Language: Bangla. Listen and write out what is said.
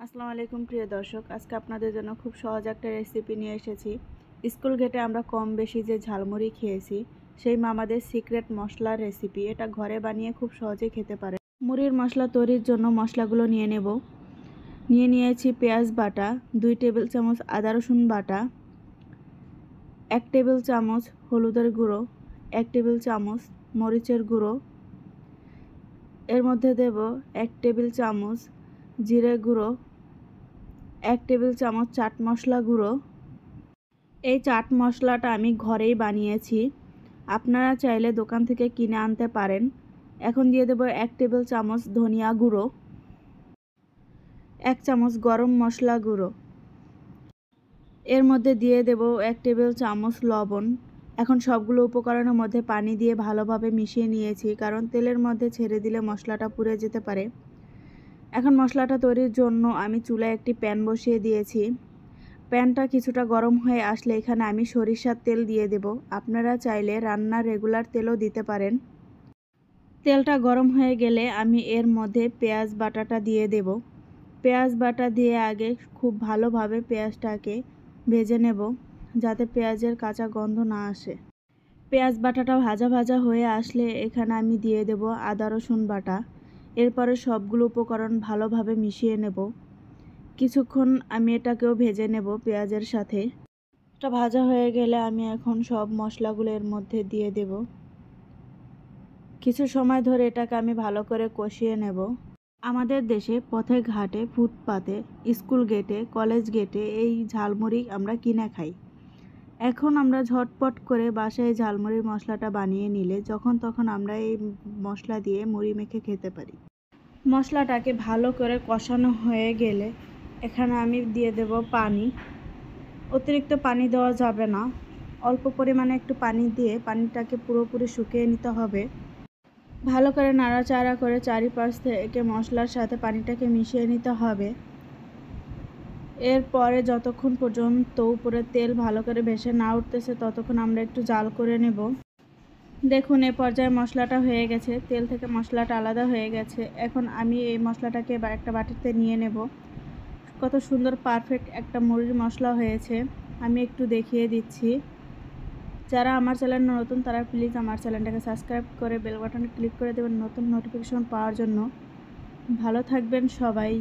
আসসালামু আলাইকুম প্রিয় দর্শক, আজকে আপনাদের জন্য খুব সহজ একটা রেসিপি নিয়ে এসেছি। স্কুল গেটে আমরা কম বেশি যে ঝালমুড়ি খেয়েছি, সেই মামাদের সিক্রেট মশলার রেসিপি। এটা ঘরে বানিয়ে খুব সহজেই খেতে পারেন। মুড়ির মশলা তৈরির জন্য মশলাগুলো নিয়েছি পেঁয়াজ বাটা, 2 টেবিল চামচ আদা রসুন বাটা, 1 টেবিল চামচ হলুদের গুঁড়ো, 1 টেবিল চামচ মরিচের গুঁড়ো, এর মধ্যে দেব 1 টেবিল চামচ জিরে গুঁড়ো, 1 টেবিল চামচ চাট মশলা গুঁড়ো। এই চাট মশলাটা আমি ঘরেই বানিয়েছি, আপনারা চাইলে দোকান থেকে কিনে আনতে পারেন। এখন দিয়ে দেব 1 টেবিল চামচ ধনিয়া গুঁড়ো, 1 চামচ গরম মশলা গুঁড়ো, এর মধ্যে দিয়ে দেব 1 টেবিল চামচ লবণ। এখন সবগুলো উপকরণের মধ্যে পানি দিয়ে ভালোভাবে মিশিয়ে নিয়েছি, কারণ তেলের মধ্যে ছেড়ে দিলে মশলাটা পুড়ে যেতে পারে। এখন মশলাটা তৈরির জন্য আমি চুলায় একটি প্যান বসিয়ে দিয়েছি। প্যানটা কিছুটা গরম হয়ে আসলে এখানে আমি সরিষার তেল দিয়ে দেব। আপনারা চাইলে রান্নার রেগুলার তেলও দিতে পারেন। তেলটা গরম হয়ে গেলে আমি এর মধ্যে পেঁয়াজ বাটাটা দিয়ে দেব। পেঁয়াজ বাটা দিয়ে আগে খুব ভালোভাবে পেঁয়াজটাকে ভেজে নেব, যাতে পেঁয়াজের কাঁচা গন্ধ না আসে। পেঁয়াজ বাটাটা ভাজা ভাজা হয়ে আসলে এখানে আমি দিয়ে দেব আদা রসুন বাটা। এরপরে সবগুলো উপকরণ ভালোভাবে মিশিয়ে নেব। কিছুক্ষণ আমি এটাকেও ভেজে নেব পেঁয়াজের সাথে। এটা ভাজা হয়ে গেলে আমি এখন সব মশলাগুলো এর মধ্যে দিয়ে দেব। কিছু সময় ধরে এটাকে আমি ভালো করে কষিয়ে নেব। আমাদের দেশে পথে ঘাটে, ফুটপাতে, স্কুল গেটে, কলেজ গেটে এই ঝালমুড়ি আমরা কিনে খাই। এখন আমরা ঝটপট করে বাসায় ঝালমুড়ির মশলাটা বানিয়ে নিলে যখন তখন আমরা এই মশলা দিয়ে মুড়ি মেখে খেতে পারি। মশলাটাকে ভালো করে কষানো হয়ে গেলে এখানে আমি দিয়ে দেব পানি। অতিরিক্ত পানি দেওয়া যাবে না, অল্প পরিমাণে একটু পানি দিয়ে পানিটাকে পুরোপুরি শুকিয়ে নিতে হবে। ভালো করে নাড়াচাড়া করে চারিপাশ থেকে মশলার সাথে পানিটাকে মিশিয়ে নিতে হবে। এরপরে যতক্ষণ পর্যন্ত উপরে তেল ভালো করে ভেসে না উঠতেছে ততক্ষণ আমরা একটু জাল করে নেব। দেখুন এ পর্যায়ে মশলাটা হয়ে গেছে, তেল থেকে মশলাটা আলাদা হয়ে গেছে। এখন আমি এই মশলাটাকে একটা বাটিতে নিয়ে নেব। কত সুন্দর পারফেক্ট একটা মুড়ির মশলা হয়েছে, আমি একটু দেখিয়ে দিচ্ছি। যারা আমার চ্যানেলে নতুন তারা প্লিজ আমার চ্যানেলটাকে সাবস্ক্রাইব করে বেল বাটনে ক্লিক করে দেবেন নতুন নোটিফিকেশন পাওয়ার জন্য। ভালো থাকবেন সবাই।